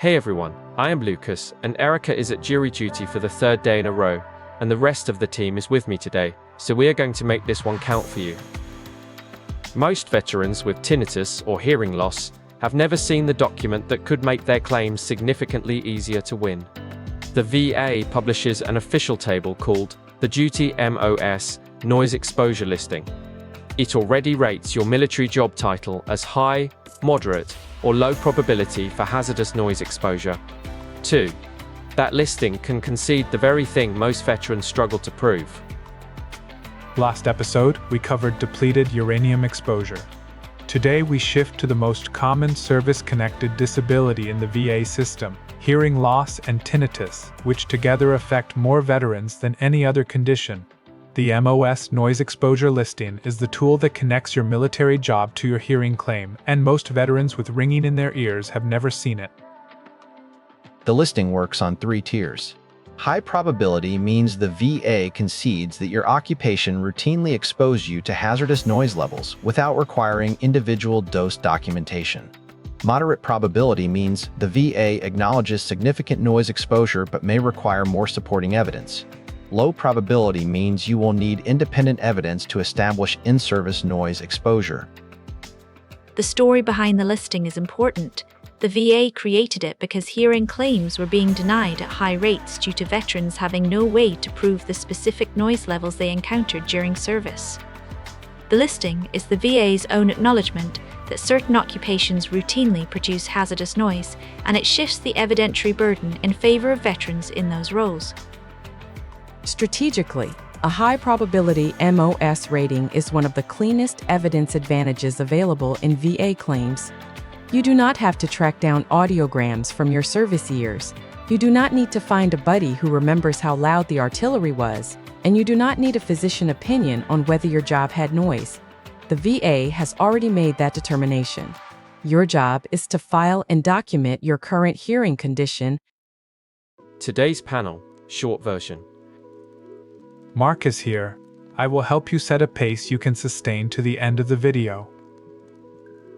Hey everyone, I am Lucas, and Erica is at jury duty for the third day in a row, and the rest of the team is with me today, so we are going to make this one count for you. Most veterans with tinnitus or hearing loss have never seen the document that could make their claims significantly easier to win. The VA publishes an official table called the Duty MOS Noise Exposure Listing. It already rates your military job title as high, moderate, or low probability for hazardous noise exposure. 2. That listing can concede the very thing most veterans struggle to prove. Last episode, we covered depleted uranium exposure. Today we shift to the most common service-connected disability in the VA system, hearing loss and tinnitus, which together affect more veterans than any other condition. The MOS Noise Exposure Listing is the tool that connects your military job to your hearing claim, and most veterans with ringing in their ears have never seen it. The listing works on 3 tiers. High probability means the VA concedes that your occupation routinely exposed you to hazardous noise levels without requiring individual dose documentation. Moderate probability means the VA acknowledges significant noise exposure but may require more supporting evidence. Low probability means you will need independent evidence to establish in-service noise exposure. The story behind the listing is important. The VA created it because hearing claims were being denied at high rates due to veterans having no way to prove the specific noise levels they encountered during service. The listing is the VA's own acknowledgement that certain occupations routinely produce hazardous noise, and it shifts the evidentiary burden in favor of veterans in those roles. Strategically, a high probability MOS rating is one of the cleanest evidence advantages available in VA claims. You do not have to track down audiograms from your service years. You do not need to find a buddy who remembers how loud the artillery was, and you do not need a physician opinion on whether your job had noise. The VA has already made that determination. Your job is to file and document your current hearing condition. Today's panel, short version. Mark is here. I will help you set a pace you can sustain to the end of the video.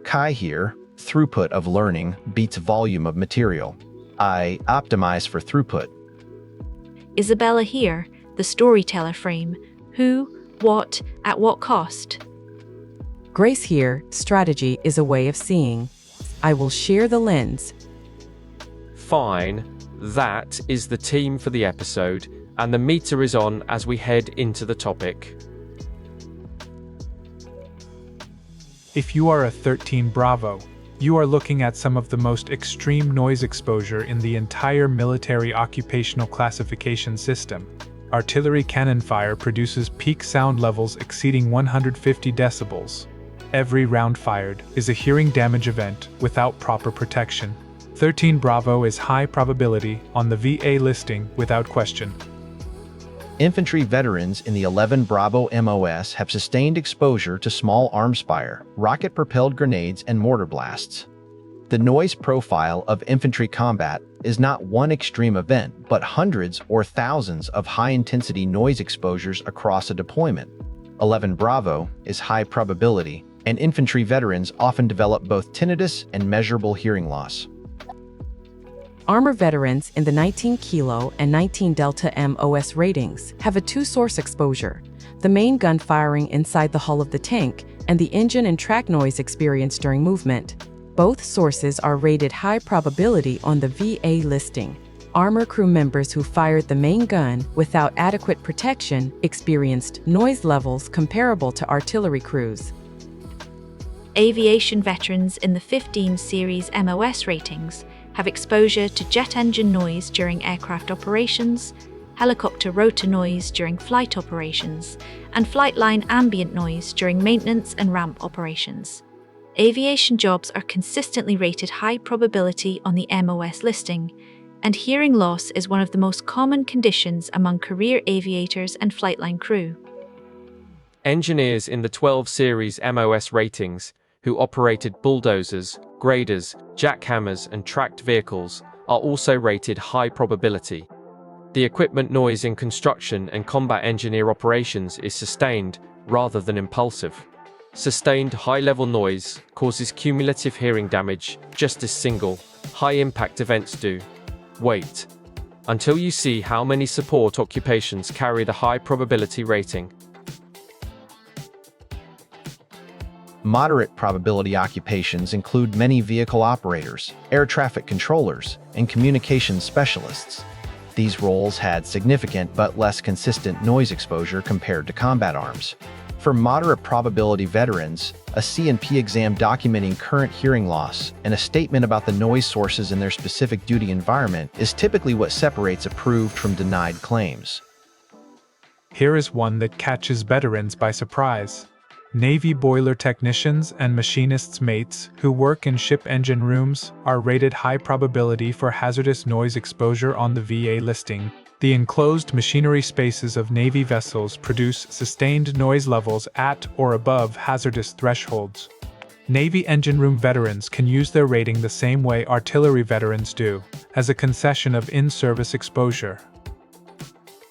Kai here. Throughput of learning beats volume of material. I optimize for throughput. Isabella here, the storyteller frame. Who, what, at what cost? Grace here, strategy is a way of seeing. I will share the lens. Fine, that is the team for the episode, and the meter is on as we head into the topic. If you are a 13 Bravo, you are looking at some of the most extreme noise exposure in the entire military occupational classification system. Artillery cannon fire produces peak sound levels exceeding 150 decibels. Every round fired is a hearing damage event without proper protection. 13 Bravo is high probability on the VA listing without question. Infantry veterans in the 11 Bravo MOS have sustained exposure to small arms fire, rocket-propelled grenades, and mortar blasts. The noise profile of infantry combat is not one extreme event, but hundreds or thousands of high-intensity noise exposures across a deployment. 11 Bravo is high probability, and infantry veterans often develop both tinnitus and measurable hearing loss. Armor veterans in the 19 Kilo and 19 Delta MOS ratings have a 2-source exposure: the main gun firing inside the hull of the tank and the engine and track noise experienced during movement. Both sources are rated high probability on the VA listing. Armor crew members who fired the main gun without adequate protection experienced noise levels comparable to artillery crews. Aviation veterans in the 15 series MOS ratings have exposure to jet engine noise during aircraft operations, helicopter rotor noise during flight operations, and flight line ambient noise during maintenance and ramp operations. Aviation jobs are consistently rated high probability on the MOS listing, and hearing loss is one of the most common conditions among career aviators and flight line crew. Engineers in the 12 series MOS ratings who operated bulldozers, graders, jackhammers, and tracked vehicles are also rated high probability. The equipment noise in construction and combat engineer operations is sustained rather than impulsive. Sustained high-level noise causes cumulative hearing damage, just as single, high-impact events do. Wait until you see how many support occupations carry the high probability rating. Moderate probability occupations include many vehicle operators, air traffic controllers, and communications specialists. These roles had significant but less consistent noise exposure compared to combat arms. For moderate probability veterans, a C&P exam documenting current hearing loss and a statement about the noise sources in their specific duty environment is typically what separates approved from denied claims. Here is one that catches veterans by surprise. Navy boiler technicians and machinists' mates who work in ship engine rooms are rated high probability for hazardous noise exposure on the VA listing. The enclosed machinery spaces of Navy vessels produce sustained noise levels at or above hazardous thresholds. Navy engine room veterans can use their rating the same way artillery veterans do, as a concession of in-service exposure.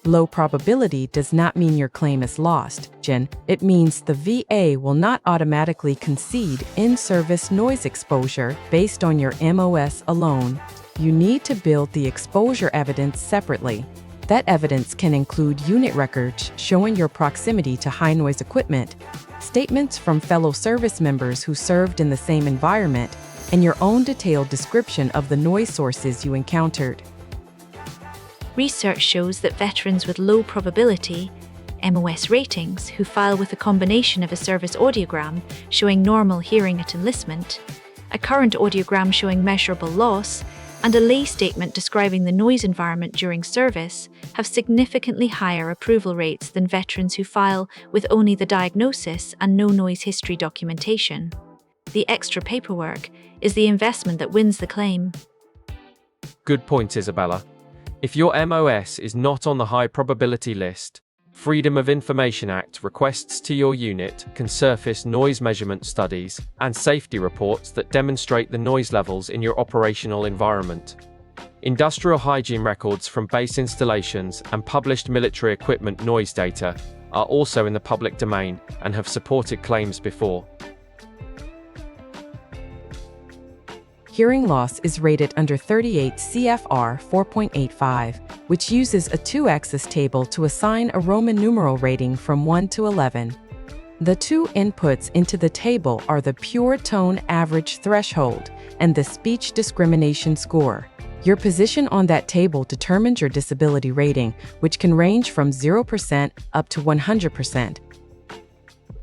Low probability does not mean your claim is lost, Jen. It means the VA will not automatically concede in-service noise exposure based on your MOS alone. You need to build the exposure evidence separately. That evidence can include unit records showing your proximity to high-noise equipment, statements from fellow service members who served in the same environment, and your own detailed description of the noise sources you encountered. Research shows that veterans with low probability MOS ratings who file with a combination of a service audiogram showing normal hearing at enlistment, a current audiogram showing measurable loss, and a lay statement describing the noise environment during service have significantly higher approval rates than veterans who file with only the diagnosis and no noise history documentation. The extra paperwork is the investment that wins the claim. Good point, Isabella. If your MOS is not on the high probability list, Freedom of Information Act requests to your unit can surface noise measurement studies and safety reports that demonstrate the noise levels in your operational environment. Industrial hygiene records from base installations and published military equipment noise data are also in the public domain and have supported claims before. Hearing loss is rated under 38 CFR 4.85, which uses a two-axis table to assign a Roman numeral rating from 1 to 11. The two inputs into the table are the pure tone average threshold and the speech discrimination score. Your position on that table determines your disability rating, which can range from 0% up to 100%.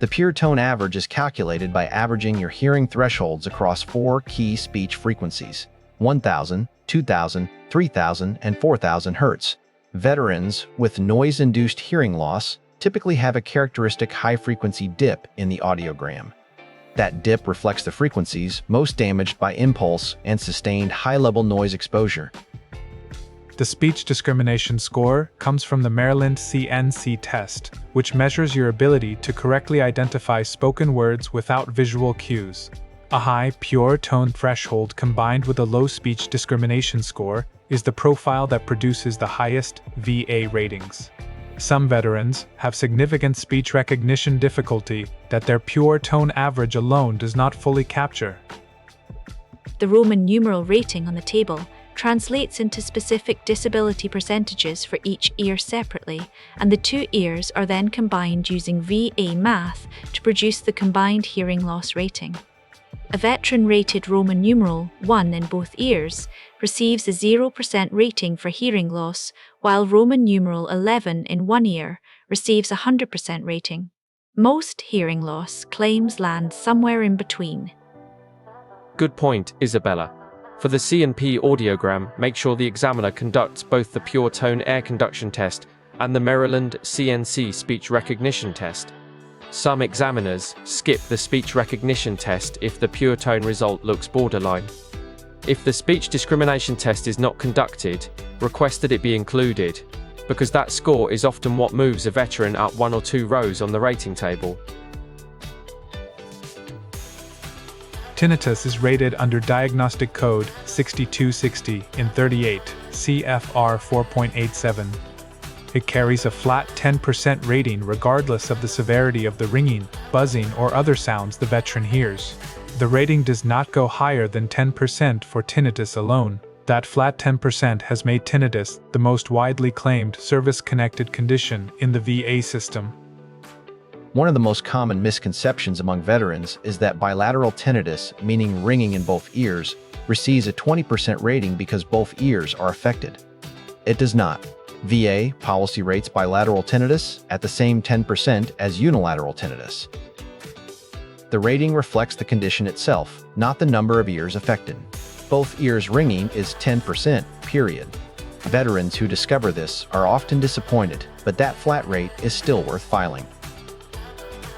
The pure tone average is calculated by averaging your hearing thresholds across 4 key speech frequencies: 1000, 2000, 3000, and 4000 Hz. Veterans with noise-induced hearing loss typically have a characteristic high-frequency dip in the audiogram. That dip reflects the frequencies most damaged by impulse and sustained high-level noise exposure. The speech discrimination score comes from the Maryland CNC test, which measures your ability to correctly identify spoken words without visual cues. A high pure tone threshold combined with a low speech discrimination score is the profile that produces the highest VA ratings. Some veterans have significant speech recognition difficulty that their pure tone average alone does not fully capture. The Roman numeral rating on the table translates into specific disability percentages for each ear separately, and the two ears are then combined using VA math to produce the combined hearing loss rating. A veteran rated Roman numeral 1 in both ears receives a 0% rating for hearing loss, while Roman numeral 11 in one ear receives a 100% rating. Most hearing loss claims land somewhere in between. Good point, Isabella. For the C&P audiogram, make sure the examiner conducts both the pure tone air conduction test and the Maryland CNC speech recognition test. Some examiners skip the speech recognition test if the pure tone result looks borderline. If the speech discrimination test is not conducted, request that it be included, because that score is often what moves a veteran up 1 or 2 rows on the rating table. Tinnitus is rated under Diagnostic Code 6260 in 38 CFR 4.87. It carries a flat 10% rating regardless of the severity of the ringing, buzzing, or other sounds the veteran hears. The rating does not go higher than 10% for tinnitus alone. That flat 10% has made tinnitus the most widely claimed service-connected condition in the VA system. One of the most common misconceptions among veterans is that bilateral tinnitus, meaning ringing in both ears, receives a 20% rating because both ears are affected. It does not. VA policy rates bilateral tinnitus at the same 10% as unilateral tinnitus. The rating reflects the condition itself, not the number of ears affected. Both ears ringing is 10%, period. Veterans who discover this are often disappointed, but that flat rate is still worth filing.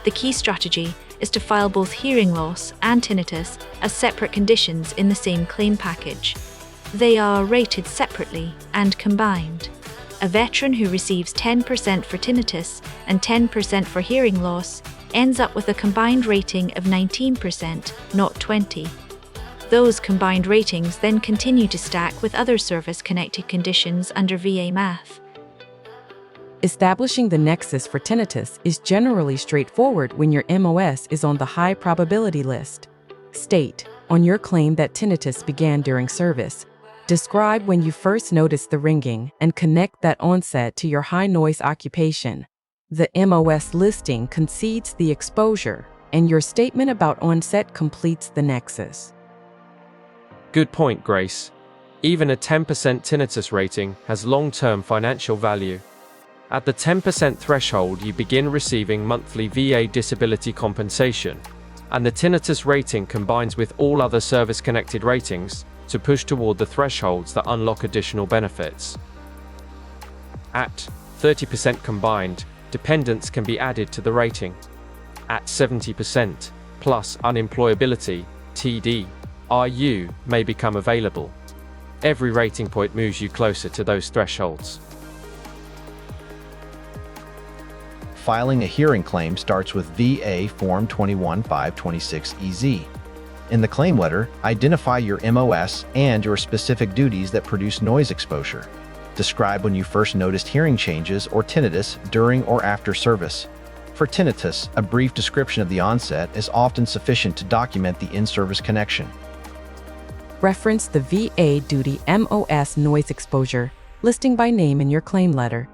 The key strategy is to file both hearing loss and tinnitus as separate conditions in the same claim package. They are rated separately and combined. A veteran who receives 10% for tinnitus and 10% for hearing loss ends up with a combined rating of 19%, not 20%. Those combined ratings then continue to stack with other service-connected conditions under VA math. Establishing the nexus for tinnitus is generally straightforward when your MOS is on the high probability list. State, on your claim that tinnitus began during service. Describe when you first noticed the ringing and connect that onset to your high noise occupation. The MOS listing concedes the exposure, and your statement about onset completes the nexus. Good point, Grace. Even a 10% tinnitus rating has long-term financial value. At the 10% threshold, you begin receiving monthly VA disability compensation, and the tinnitus rating combines with all other service-connected ratings to push toward the thresholds that unlock additional benefits. At 30% combined, dependents can be added to the rating. At 70% plus unemployability, TD/RU may become available. Every rating point moves you closer to those thresholds. Filing a hearing claim starts with VA Form 21526EZ. In the claim letter, identify your MOS and your specific duties that produce noise exposure. Describe when you first noticed hearing changes or tinnitus during or after service. For tinnitus, a brief description of the onset is often sufficient to document the in-service connection. Reference the VA duty MOS noise exposure listing by name in your claim letter.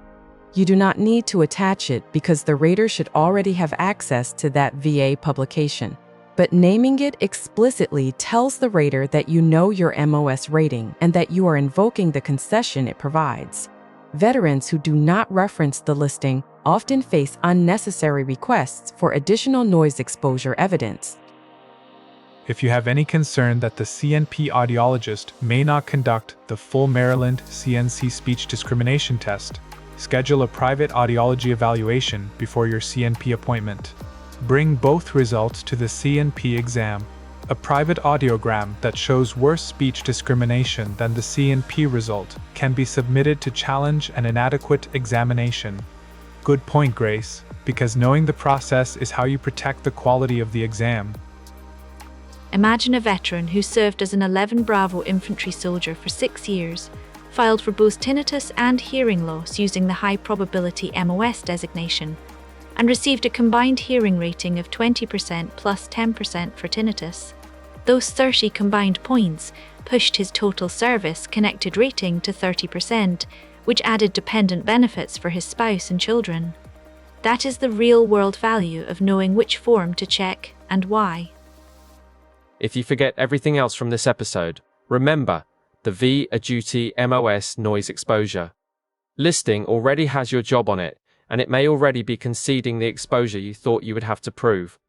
You do not need to attach it because the rater should already have access to that VA publication. But naming it explicitly tells the rater that you know your MOS rating and that you are invoking the concession it provides. Veterans who do not reference the listing often face unnecessary requests for additional noise exposure evidence. If you have any concern that the CNP audiologist may not conduct the full Maryland CNC speech discrimination test, schedule a private audiology evaluation before your CNP appointment. Bring both results to the CNP exam. A private audiogram that shows worse speech discrimination than the CNP result can be submitted to challenge an inadequate examination. Good point, Grace, because knowing the process is how you protect the quality of the exam. Imagine a veteran who served as an 11 Bravo infantry soldier for 6 years, filed for both tinnitus and hearing loss using the high probability MOS designation, and received a combined hearing rating of 20% plus 10% for tinnitus. Those 30 combined points pushed his total service-connected rating to 30%, which added dependent benefits for his spouse and children. That is the real-world value of knowing which form to check and why. If you forget everything else from this episode, remember the VA duty MOS noise exposure listing already has your job on it, and it may already be conceding the exposure you thought you would have to prove.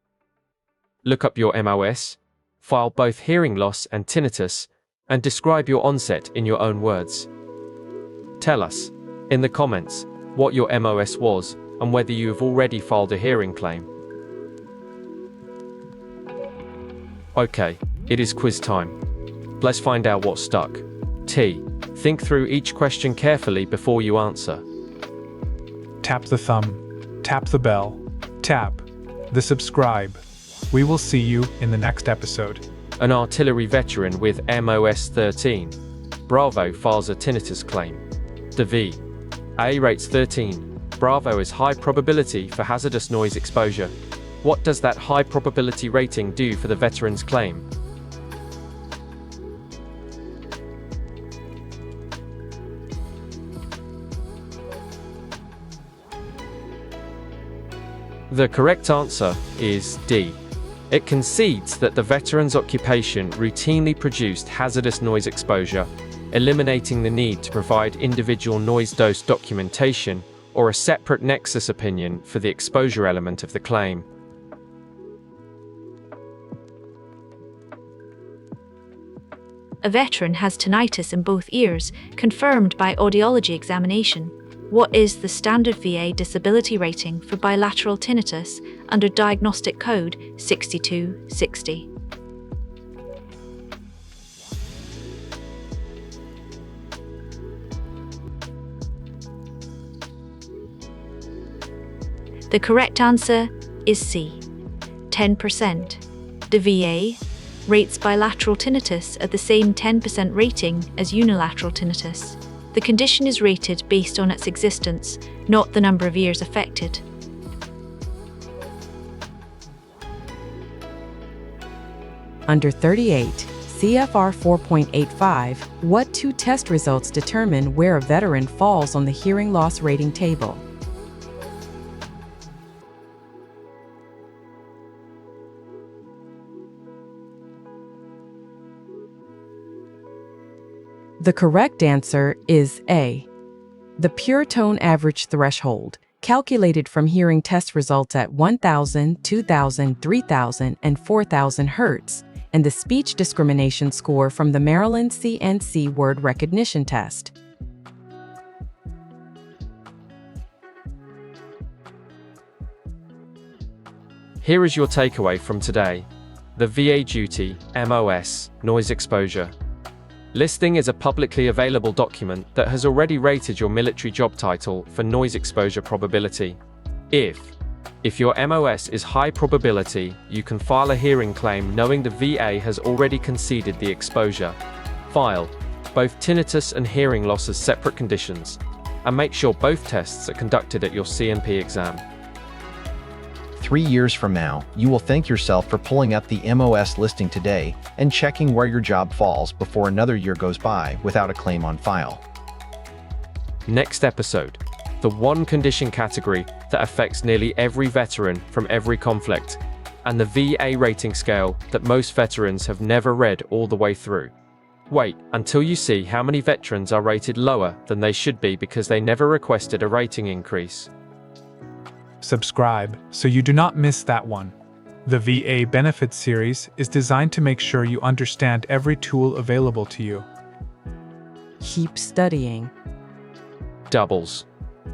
Look up your MOS, file both hearing loss and tinnitus, and describe your onset in your own words. Tell us, in the comments, what your MOS was and whether you have already filed a hearing claim. Okay, it is quiz time. Let's find out what stuck. T. Think through each question carefully before you answer. Tap the thumb, tap the bell, tap the subscribe. We will see you in the next episode. An artillery veteran with MOS 13. Bravo files a tinnitus claim. The VA rates 13. Bravo is high probability for hazardous noise exposure. What does that high probability rating do for the veteran's claim? The correct answer is D. It concedes that the veteran's occupation routinely produced hazardous noise exposure, eliminating the need to provide individual noise dose documentation or a separate nexus opinion for the exposure element of the claim. A veteran has tinnitus in both ears, confirmed by audiology examination. What is the standard VA disability rating for bilateral tinnitus under diagnostic code 6260? The correct answer is C, 10%. The VA rates bilateral tinnitus at the same 10% rating as unilateral tinnitus. The condition is rated based on its existence, not the number of ears affected. Under 38, CFR 4.85, what two test results determine where a veteran falls on the hearing loss rating table? The correct answer is A. The pure tone average threshold, calculated from hearing test results at 1,000, 2,000, 3,000, and 4,000 Hz, and the speech discrimination score from the Maryland CNC word recognition test. Here is your takeaway from today. The VA duty, MOS, noise exposure listing is a publicly available document that has already rated your military job title for noise exposure probability. If your MOS is high probability, you can file a hearing claim knowing the VA has already conceded the exposure. File both tinnitus and hearing loss as separate conditions, and make sure both tests are conducted at your CMP exam. 3 years from now, you will thank yourself for pulling up the MOS listing today and checking where your job falls before another year goes by without a claim on file. Next episode, the one condition category that affects nearly every veteran from every conflict, and the VA rating scale that most veterans have never read all the way through. Wait until you see how many veterans are rated lower than they should be because they never requested a rating increase. Subscribe so you do not miss that one. The VA Benefits series is designed to make sure you understand every tool available to you. Keep studying. Doubles.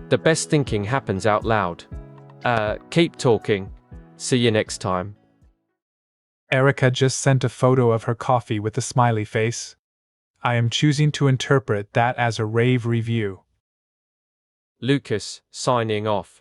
The best thinking happens out loud. Keep talking. See you next time. Erica just sent a photo of her coffee with a smiley face. I am choosing to interpret that as a rave review. Lucas, signing off.